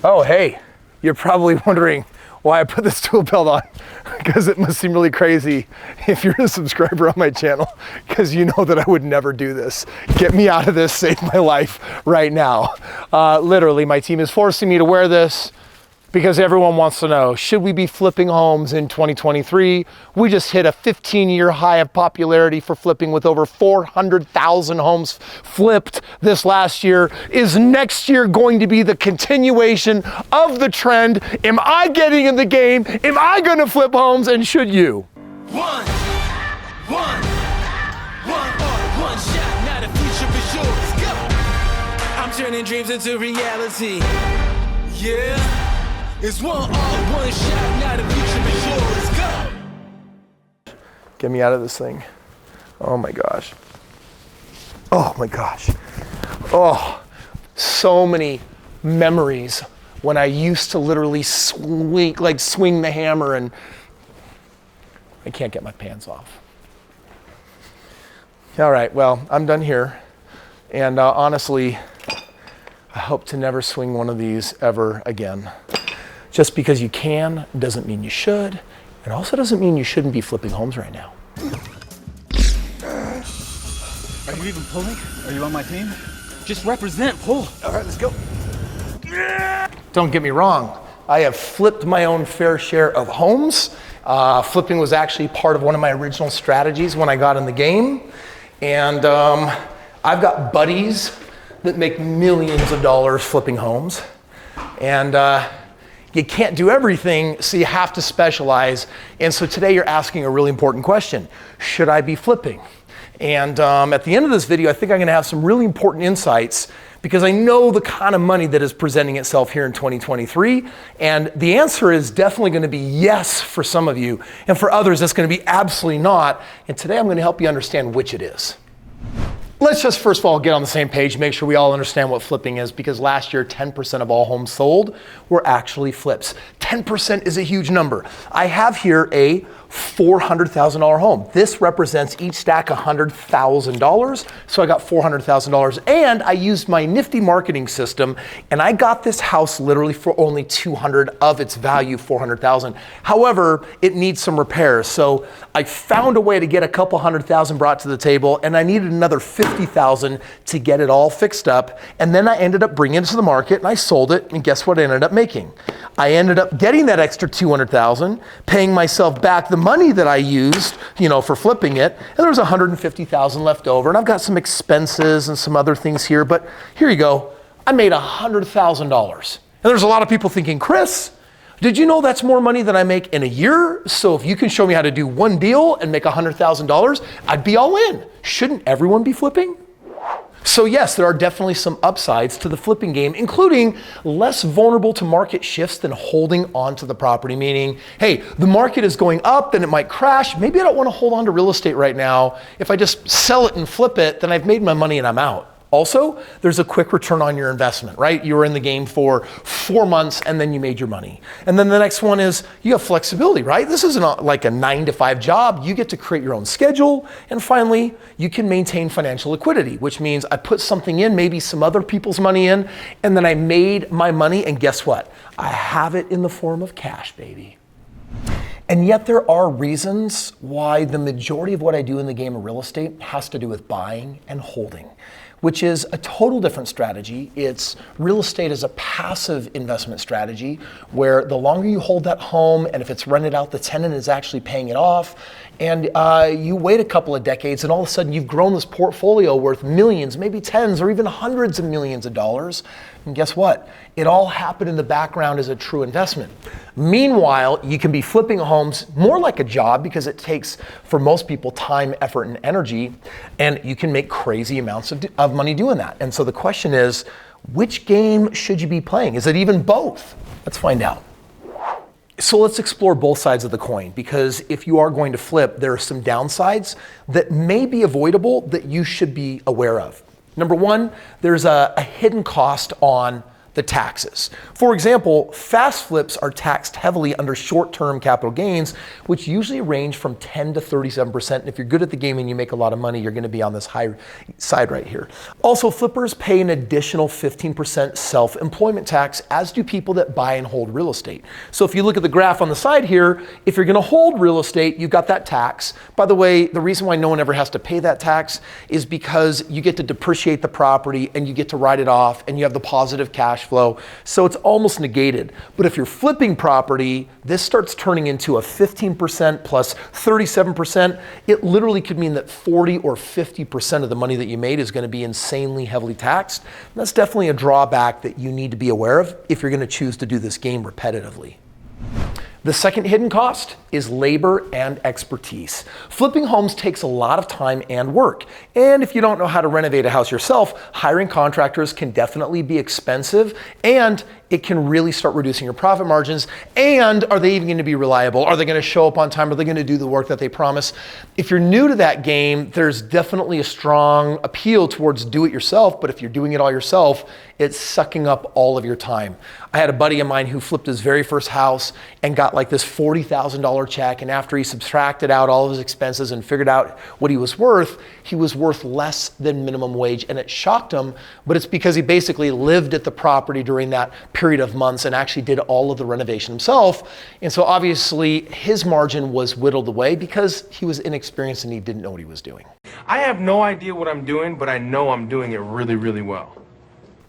Oh, hey, you're probably wondering why I put this tool belt on, because it must seem really crazy if you're a subscriber on my channel, because you know that I would never do this. Get me out of this, save my life right now. Literally, my team is forcing me to wear this because everyone wants to know, should we be flipping homes in 2023? We just hit a 15-year high of popularity for flipping with over 400,000 homes flipped this last year. Is next year going to be the continuation of the trend? Am I getting in the game? Am I gonna flip homes, and should you? One shot, now the future is yours. Go! I'm turning dreams into reality. Yeah. It's one shot, now the future is yours. Go! Get me out of this thing. Oh my gosh. Oh my gosh. Oh, so many memories when I used to literally swing the hammer, and I can't get my pants off. All right, well, I'm done here. And honestly, I hope to never swing one of these ever again. Just because you can doesn't mean you should. It also doesn't mean you shouldn't be flipping homes right now. Are you even pulling? Are you on my team? Just represent, pull. All right, let's go. Don't get me wrong. I have flipped my own fair share of homes. Flipping was actually part of one of my original strategies when I got in the game. And I've got buddies that make millions of dollars flipping homes. And you can't do everything, so you have to specialize. And so today you're asking a really important question. Should I be flipping? And at the end of this video, I think I'm gonna have some really important insights, because I know the kind of money that is presenting itself here in 2023. And the answer is definitely gonna be yes for some of you. And for others, it's gonna be absolutely not. And today I'm gonna help you understand which it is. Let's just first of all get on the same page, make sure we all understand what flipping is, because last year 10% of all homes sold were actually flips. 10% is a huge number. I have here a $400,000 home. This represents each stack $100,000. So I got $400,000, and I used my nifty marketing system, and I got this house literally for only $200,000 of its value, $400,000. However, it needs some repairs. So I found a way to get a couple $100,000 brought to the table, and I needed another $50,000 to get it all fixed up. And then I ended up bringing it to the market, and I sold it, and guess what I ended up making? I ended up getting that extra $200,000, paying myself back the money that I used, for flipping it, and there was $150,000 left over, and I've got some expenses and some other things here, but here you go. I made $100,000. And there's a lot of people thinking, Kris, did you know that's more money than I make in a year? So if you can show me how to do one deal and make $100,000, I'd be all in. Shouldn't everyone be flipping? So yes, there are definitely some upsides to the flipping game, including less vulnerable to market shifts than holding on to the property. Meaning, hey, the market is going up, then it might crash. Maybe I don't want to hold on to real estate right now. If I just sell it and flip it, then I've made my money and I'm out. Also, there's a quick return on your investment, right? You were in the game for 4 months and then you made your money. And then the next one is you have flexibility, right? This isn't like a 9-to-5 job. You get to create your own schedule. And finally, you can maintain financial liquidity, which means I put something in, maybe some other people's money in, and then I made my money, and guess what? I have it in the form of cash, baby. And yet there are reasons why the majority of what I do in the game of real estate has to do with buying and holding, which is a total different strategy. It's real estate as a passive investment strategy, where the longer you hold that home, and if it's rented out, the tenant is actually paying it off, and you wait a couple of decades, and all of a sudden you've grown this portfolio worth millions, maybe tens or even hundreds of millions of dollars. And guess what? It all happened in the background as a true investment. Meanwhile, you can be flipping homes more like a job, because it takes, for most people, time, effort, and energy, and you can make crazy amounts of money doing that. And so the question is, which game should you be playing? Is it even both? Let's find out. So let's explore both sides of the coin, because if you are going to flip, there are some downsides that may be avoidable that you should be aware of. Number one, there's a hidden cost on the taxes. For example, fast flips are taxed heavily under short-term capital gains, which usually range from 10 to 37%. And if you're good at the game and you make a lot of money, you're going to be on this high side right here. Also, flippers pay an additional 15% self-employment tax, as do people that buy and hold real estate. So if you look at the graph on the side here, if you're going to hold real estate, you've got that tax. By the way, the reason why no one ever has to pay that tax is because you get to depreciate the property and you get to write it off and you have the positive cash flow, so it's almost negated. But if you're flipping property, this starts turning into a 15% plus 37%. It literally could mean that 40 or 50% of the money that you made is going to be insanely heavily taxed. And that's definitely a drawback that you need to be aware of if you're going to choose to do this game repetitively. The second hidden cost is labor and expertise. Flipping homes takes a lot of time and work. And if you don't know how to renovate a house yourself, hiring contractors can definitely be expensive, and it can really start reducing your profit margins. And are they even going to be reliable? Are they going to show up on time? Are they going to do the work that they promise? If you're new to that game, there's definitely a strong appeal towards do it yourself, but if you're doing it all yourself, it's sucking up all of your time. I had a buddy of mine who flipped his very first house and got like this $40,000 check, and after he subtracted out all of his expenses and figured out what he was worth less than minimum wage, and it shocked him, but it's because he basically lived at the property during that period of months and actually did all of the renovation himself. And so obviously his margin was whittled away because he was inexperienced and he didn't know what he was doing. I have no idea what I'm doing, but I know I'm doing it really, really well.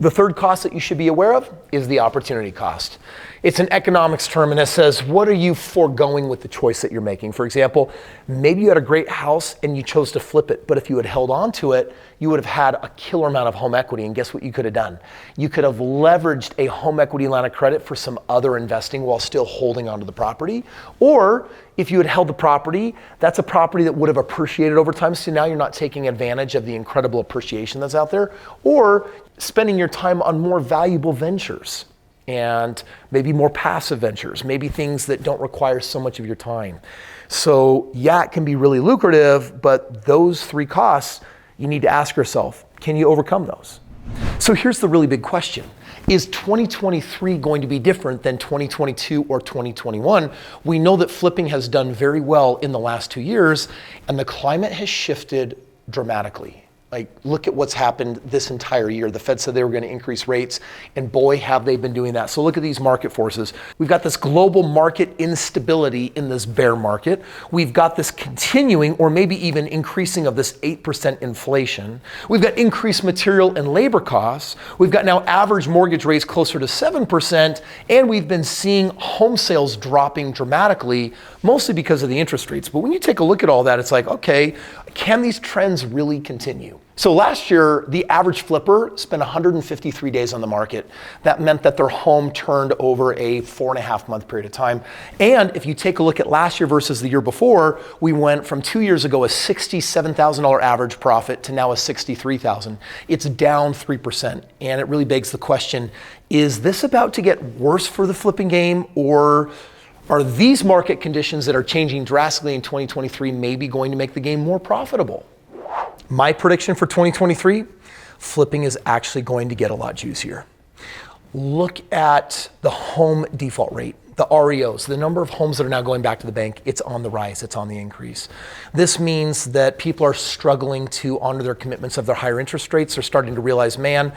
The third cost that you should be aware of is the opportunity cost. It's an economics term, and it says, what are you foregoing with the choice that you're making? For example, maybe you had a great house and you chose to flip it, but if you had held on to it, you would have had a killer amount of home equity, and guess what you could have done? You could have leveraged a home equity line of credit for some other investing while still holding onto the property. Or if you had held the property, that's a property that would have appreciated over time, so now you're not taking advantage of the incredible appreciation that's out there. Or spending your time on more valuable ventures and maybe more passive ventures, maybe things that don't require so much of your time. So yeah, it can be really lucrative, but those three costs, you need to ask yourself, can you overcome those? So here's the really big question. Is 2023 going to be different than 2022 or 2021? We know that flipping has done very well in the last 2 years, and the climate has shifted dramatically. Like, look at what's happened this entire year. The Fed said they were going to increase rates, and boy, have they been doing that. So look at these market forces. We've got this global market instability in this bear market. We've got this continuing or maybe even increasing of this 8% inflation. We've got increased material and labor costs. We've got now average mortgage rates closer to 7%, and we've been seeing home sales dropping dramatically, mostly because of the interest rates. But when you take a look at all that, it's like, okay, can these trends really continue? So last year, the average flipper spent 153 days on the market. That meant that their home turned over a 4.5 month period of time. And if you take a look at last year versus the year before, we went from 2 years ago a $67,000 average profit to now a $63,000. It's down 3%. And it really begs the question, is this about to get worse for the flipping game, or are these market conditions that are changing drastically in 2023 maybe going to make the game more profitable? My prediction for 2023, flipping is actually going to get a lot juicier. Look at the home default rate, the REOs, the number of homes that are now going back to the bank. It's on the rise, it's on the increase. This means that people are struggling to honor their commitments of their higher interest rates. They're starting to realize, man,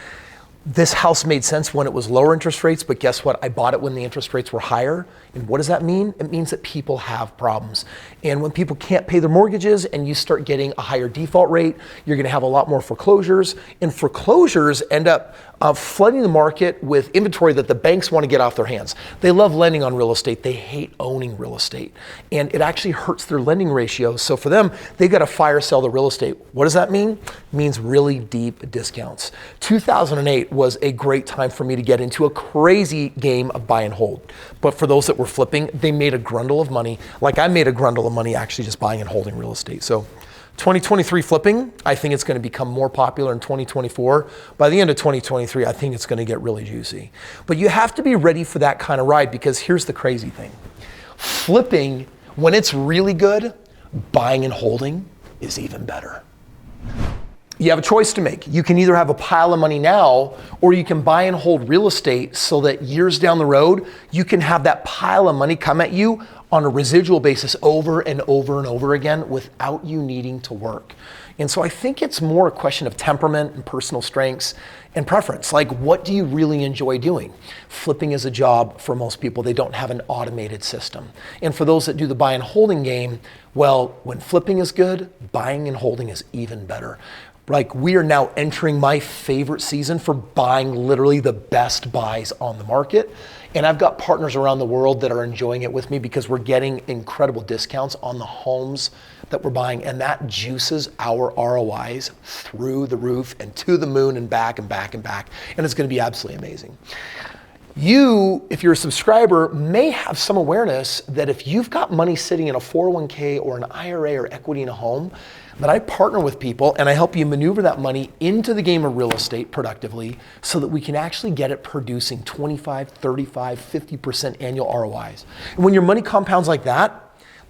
this house made sense when it was lower interest rates, but guess what? I bought it when the interest rates were higher. And what does that mean? It means that people have problems. And when people can't pay their mortgages and you start getting a higher default rate, you're gonna have a lot more foreclosures. And foreclosures end up flooding the market with inventory that the banks want to get off their hands. They love lending on real estate. They hate owning real estate. And it actually hurts their lending ratios. So for them, they've got to fire sell the real estate. What does that mean? It means really deep discounts. 2008 was a great time for me to get into a crazy game of buy and hold. But for those that were flipping, they made a grundle of money. Like I made a grundle of money actually just buying and holding real estate. So 2023 flipping, I think it's going to become more popular in 2024. By the end of 2023, I think it's going to get really juicy. But you have to be ready for that kind of ride, because here's the crazy thing. Flipping, when it's really good, buying and holding is even better. You have a choice to make. You can either have a pile of money now, or you can buy and hold real estate so that years down the road, you can have that pile of money come at you on a residual basis over and over and over again without you needing to work. And so I think it's more a question of temperament and personal strengths and preference. Like, what do you really enjoy doing? Flipping is a job for most people. They don't have an automated system. And for those that do the buy and holding game, well, when flipping is good, buying and holding is even better. Like, we are now entering my favorite season for buying literally the best buys on the market. And I've got partners around the world that are enjoying it with me because we're getting incredible discounts on the homes that we're buying. And that juices our ROIs through the roof and to the moon and back and back and back. And it's going to be absolutely amazing. You, if you're a subscriber, may have some awareness that if you've got money sitting in a 401k or an IRA or equity in a home, that I partner with people and I help you maneuver that money into the game of real estate productively so that we can actually get it producing 25, 35, 50% annual ROIs. And when your money compounds like that,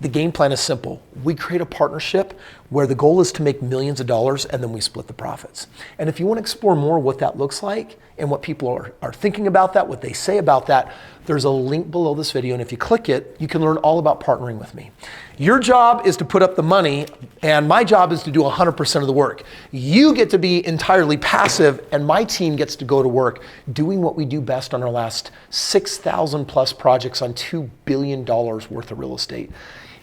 the game plan is simple. We create a partnership where the goal is to make millions of dollars and then we split the profits. And if you want to explore more what that looks like and what people are thinking about that, what they say about that, there's a link below this video. And if you click it, you can learn all about partnering with me. Your job is to put up the money and my job is to do 100% of the work. You get to be entirely passive and my team gets to go to work doing what we do best on our last 6,000 plus projects on $2 billion worth of real estate.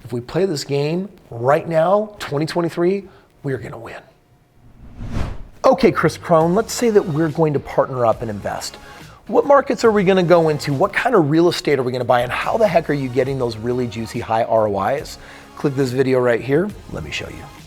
If we play this game right now, 2023, we're going to win. Okay, Kris Krohn, let's say that we're going to partner up and invest. What markets are we going to go into? What kind of real estate are we going to buy? And how the heck are you getting those really juicy high ROIs? Click this video right here. Let me show you.